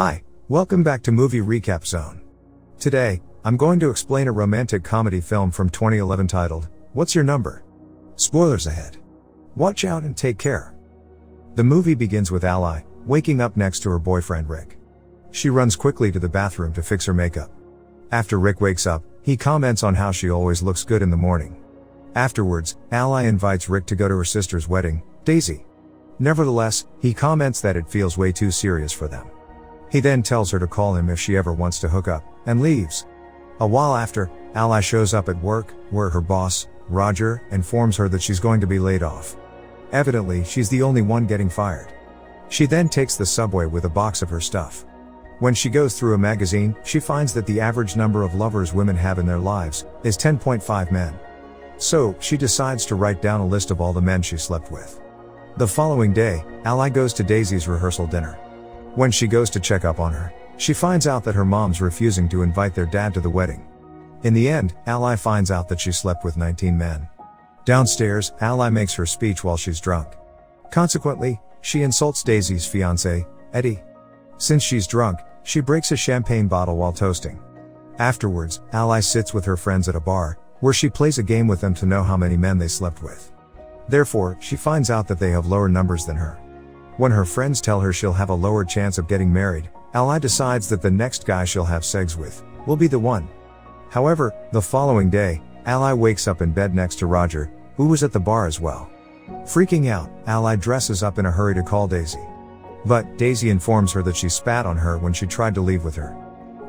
Hi, welcome back to Movie Recap Zone. Today, I'm going to explain a romantic comedy film from 2011 titled, What's Your Number? Spoilers ahead. Watch out and take care. The movie begins with Ally waking up next to her boyfriend Rick. She runs quickly to the bathroom to fix her makeup. After Rick wakes up, he comments on how she always looks good in the morning. Afterwards, Ally invites Rick to go to her sister's wedding, Daisy. Nevertheless, he comments that it feels way too serious for them. He then tells her to call him if she ever wants to hook up, and leaves. A while after, Ally shows up at work, where her boss, Roger, informs her that she's going to be laid off. Evidently, she's the only one getting fired. She then takes the subway with a box of her stuff. When she goes through a magazine, she finds that the average number of lovers women have in their lives is 10.5 men. So, she decides to write down a list of all the men she slept with. The following day, Ally goes to Daisy's rehearsal dinner. When she goes to check up on her, she finds out that her mom's refusing to invite their dad to the wedding. In the end, Ally finds out that she slept with 19 men. Downstairs, Ally makes her speech while she's drunk. Consequently, she insults Daisy's fiancé, Eddie. Since she's drunk, she breaks a champagne bottle while toasting. Afterwards, Ally sits with her friends at a bar, where she plays a game with them to know how many men they slept with. Therefore, she finds out that they have lower numbers than her. When her friends tell her she'll have a lower chance of getting married, Ally decides that the next guy she'll have sex with will be the one. However, the following day, Ally wakes up in bed next to Roger, who was at the bar as well. Freaking out, Ally dresses up in a hurry to call Daisy. But Daisy informs her that she spat on her when she tried to leave with her.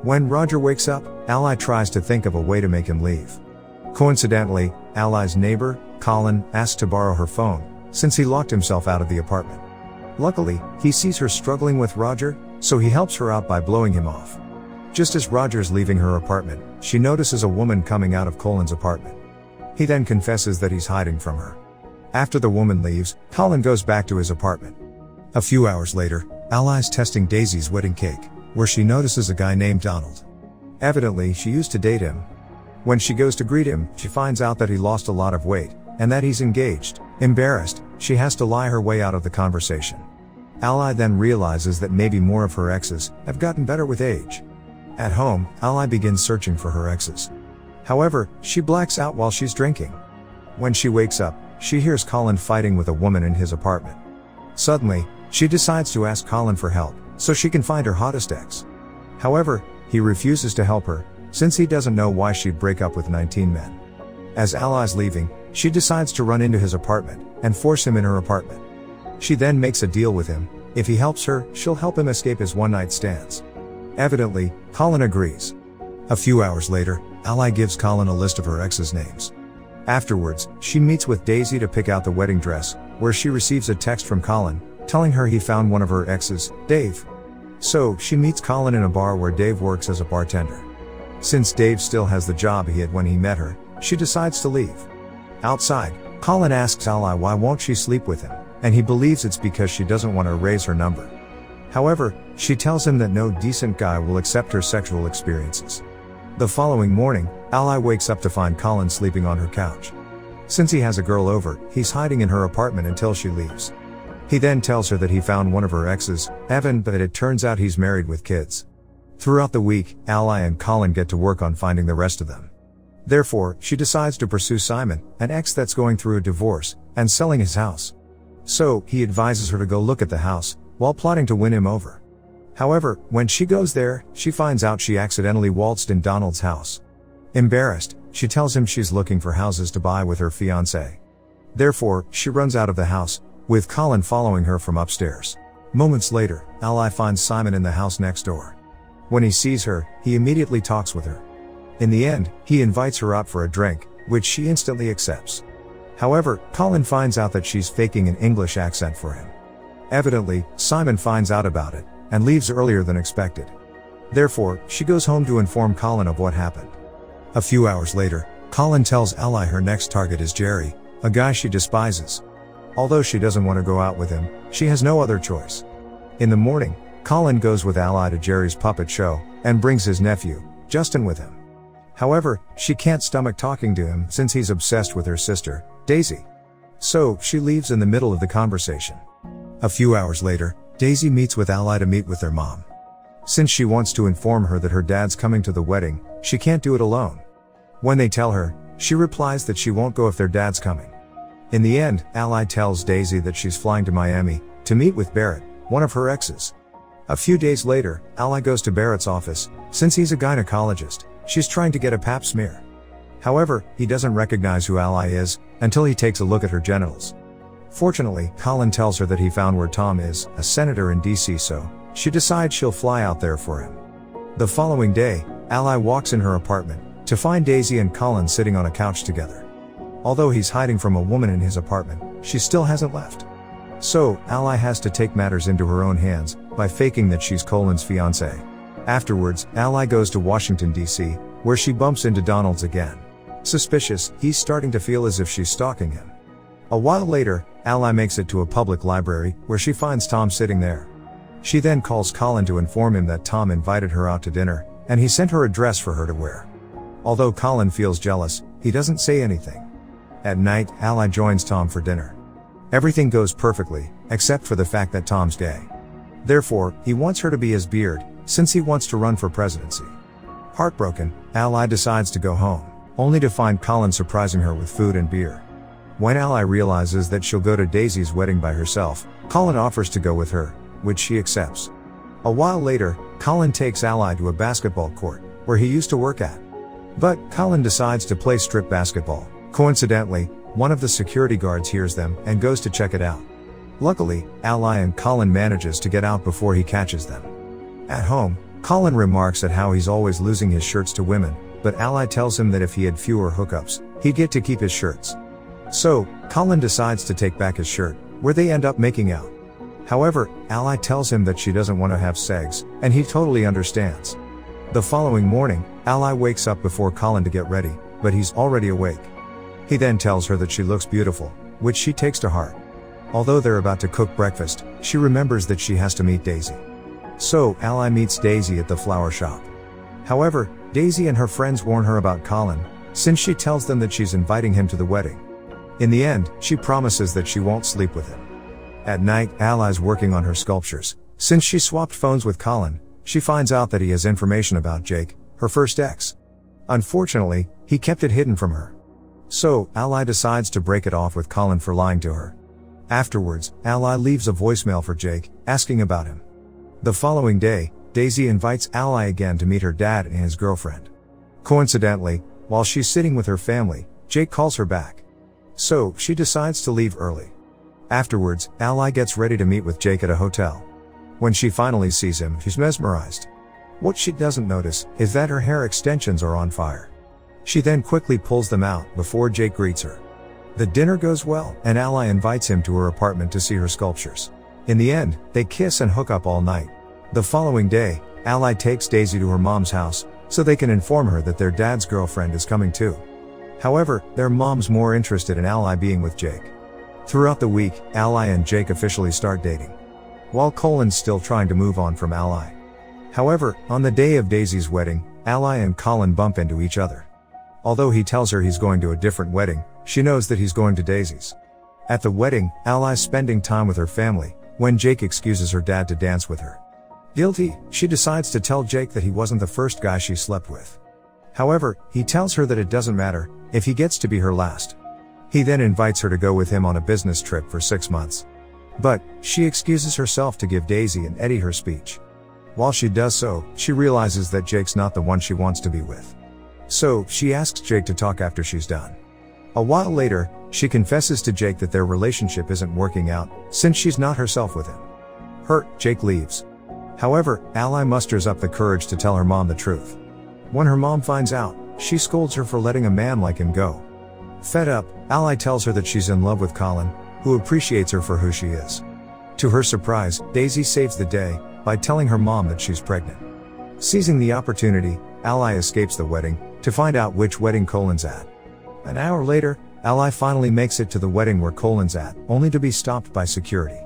When Roger wakes up, Ally tries to think of a way to make him leave. Coincidentally, Ally's neighbor, Colin, asks to borrow her phone, since he locked himself out of the apartment. Luckily, he sees her struggling with Roger, so he helps her out by blowing him off. Just as Roger's leaving her apartment, she notices a woman coming out of Colin's apartment. He then confesses that he's hiding from her. After the woman leaves, Colin goes back to his apartment. A few hours later, Ally's testing Daisy's wedding cake, where she notices a guy named Donald. Evidently, she used to date him. When she goes to greet him, she finds out that he lost a lot of weight, and that he's engaged. Embarrassed, she has to lie her way out of the conversation. Ally then realizes that maybe more of her exes have gotten better with age. At home, Ally begins searching for her exes. However, she blacks out while she's drinking. When she wakes up, she hears Colin fighting with a woman in his apartment. Suddenly, she decides to ask Colin for help, so she can find her hottest ex. However, he refuses to help her, since he doesn't know why she'd break up with 19 men. As Ally's leaving, she decides to run into his apartment, and force him in her apartment. She then makes a deal with him. If he helps her, she'll help him escape his one-night stands. Evidently, Colin agrees. A few hours later, Ally gives Colin a list of her exes' names. Afterwards, she meets with Daisy to pick out the wedding dress, where she receives a text from Colin, telling her he found one of her exes, Dave. So, she meets Colin in a bar where Dave works as a bartender. Since Dave still has the job he had when he met her, she decides to leave. Outside, Colin asks Ally why won't she sleep with him, and he believes it's because she doesn't want to raise her number. However, she tells him that no decent guy will accept her sexual experiences. The following morning, Ally wakes up to find Colin sleeping on her couch. Since he has a girl over, he's hiding in her apartment until she leaves. He then tells her that he found one of her exes, Evan, but it turns out he's married with kids. Throughout the week, Ally and Colin get to work on finding the rest of them. Therefore, she decides to pursue Simon, an ex that's going through a divorce, and selling his house. So, he advises her to go look at the house, while plotting to win him over. However, when she goes there, she finds out she accidentally waltzed in Donald's house. Embarrassed, she tells him she's looking for houses to buy with her fiancé. Therefore, she runs out of the house, with Colin following her from upstairs. Moments later, Ally finds Simon in the house next door. When he sees her, he immediately talks with her. In the end, he invites her out for a drink, which she instantly accepts. However, Colin finds out that she's faking an English accent for him. Evidently, Simon finds out about it, and leaves earlier than expected. Therefore, she goes home to inform Colin of what happened. A few hours later, Colin tells Ally her next target is Jerry, a guy she despises. Although she doesn't want to go out with him, she has no other choice. In the morning, Colin goes with Ally to Jerry's puppet show, and brings his nephew, Justin, with him. However, she can't stomach talking to him since he's obsessed with her sister, Daisy. So, she leaves in the middle of the conversation. A few hours later, Daisy meets with Ally to meet with their mom. Since she wants to inform her that her dad's coming to the wedding, she can't do it alone. When they tell her, she replies that she won't go if their dad's coming. In the end, Ally tells Daisy that she's flying to Miami to meet with Barrett, one of her exes. A few days later, Ally goes to Barrett's office. Since he's a gynecologist, she's trying to get a pap smear. However, he doesn't recognize who Ally is until he takes a look at her genitals. Fortunately, Colin tells her that he found where Tom is, a senator in DC, so she decides she'll fly out there for him. The following day, Ally walks in her apartment to find Daisy and Colin sitting on a couch together. Although he's hiding from a woman in his apartment, she still hasn't left. So, Ally has to take matters into her own hands by faking that she's Colin's fiancée. Afterwards, Ally goes to Washington, D.C., where she bumps into Donalds again. Suspicious, he's starting to feel as if she's stalking him. A while later, Ally makes it to a public library, where she finds Tom sitting there. She then calls Colin to inform him that Tom invited her out to dinner, and he sent her a dress for her to wear. Although Colin feels jealous, he doesn't say anything. At night, Ally joins Tom for dinner. Everything goes perfectly, except for the fact that Tom's gay. Therefore, he wants her to be his beard, since he wants to run for presidency. Heartbroken, Ally decides to go home, only to find Colin surprising her with food and beer. When Ally realizes that she'll go to Daisy's wedding by herself, Colin offers to go with her, which she accepts. A while later, Colin takes Ally to a basketball court, where he used to work at. But, Colin decides to play strip basketball. Coincidentally, one of the security guards hears them and goes to check it out. Luckily, Ally and Colin manages to get out before he catches them. At home, Colin remarks at how he's always losing his shirts to women, but Ally tells him that if he had fewer hookups, he'd get to keep his shirts. So, Colin decides to take back his shirt, where they end up making out. However, Ally tells him that she doesn't want to have sex, and he totally understands. The following morning, Ally wakes up before Colin to get ready, but he's already awake. He then tells her that she looks beautiful, which she takes to heart. Although they're about to cook breakfast, she remembers that she has to meet Daisy. So, Ally meets Daisy at the flower shop. However, Daisy and her friends warn her about Colin, since she tells them that she's inviting him to the wedding. In the end, she promises that she won't sleep with him. At night, Ally's working on her sculptures. Since she swapped phones with Colin, she finds out that he has information about Jake, her first ex. Unfortunately, he kept it hidden from her. So, Ally decides to break it off with Colin for lying to her. Afterwards, Ally leaves a voicemail for Jake, asking about him. The following day, Daisy invites Ally again to meet her dad and his girlfriend. Coincidentally, while she's sitting with her family, Jake calls her back. So, she decides to leave early. Afterwards, Ally gets ready to meet with Jake at a hotel. When she finally sees him, she's mesmerized. What she doesn't notice is that her hair extensions are on fire. She then quickly pulls them out before Jake greets her. The dinner goes well, and Ally invites him to her apartment to see her sculptures. In the end, they kiss and hook up all night. The following day, Ally takes Daisy to her mom's house, so they can inform her that their dad's girlfriend is coming too. However, their mom's more interested in Ally being with Jake. Throughout the week, Ally and Jake officially start dating, while Colin's still trying to move on from Ally. However, on the day of Daisy's wedding, Ally and Colin bump into each other. Although he tells her he's going to a different wedding, she knows that he's going to Daisy's. At the wedding, Ally's spending time with her family, when Jake excuses her dad to dance with her. Guilty, she decides to tell Jake that he wasn't the first guy she slept with. However, he tells her that it doesn't matter, if he gets to be her last. He then invites her to go with him on a business trip for 6 months. But, she excuses herself to give Daisy and Eddie her speech. While she does so, she realizes that Jake's not the one she wants to be with. So, she asks Jake to talk after she's done. A while later, she confesses to Jake that their relationship isn't working out, since she's not herself with him. Hurt, Jake leaves. However, Ally musters up the courage to tell her mom the truth. When her mom finds out, she scolds her for letting a man like him go. Fed up, Ally tells her that she's in love with Colin, who appreciates her for who she is. To her surprise, Daisy saves the day by telling her mom that she's pregnant. Seizing the opportunity, Ally escapes the wedding to find out which wedding Colin's at. An hour later, Ally finally makes it to the wedding where Colin's at, only to be stopped by security.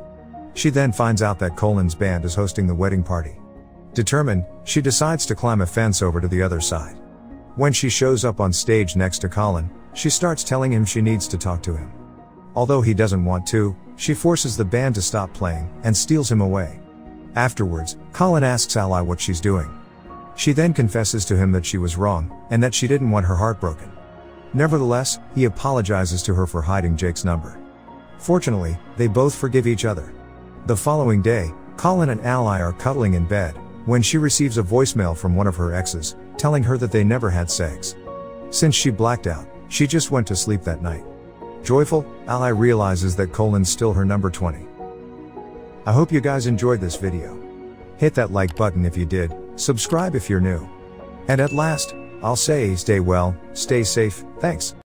She then finds out that Colin's band is hosting the wedding party. Determined, she decides to climb a fence over to the other side. When she shows up on stage next to Colin, she starts telling him she needs to talk to him. Although he doesn't want to, she forces the band to stop playing and steals him away. Afterwards, Colin asks Ally what she's doing. She then confesses to him that she was wrong, and that she didn't want her heart broken. Nevertheless, he apologizes to her for hiding Jake's number. Fortunately, they both forgive each other. The following day, Colin and Ally are cuddling in bed, when she receives a voicemail from one of her exes, telling her that they never had sex. Since she blacked out, she just went to sleep that night. Joyful, Ally realizes that Colin's still her number 20. I hope you guys enjoyed this video. Hit that like button if you did, subscribe if you're new. And at last, I'll say stay well, stay safe, thanks.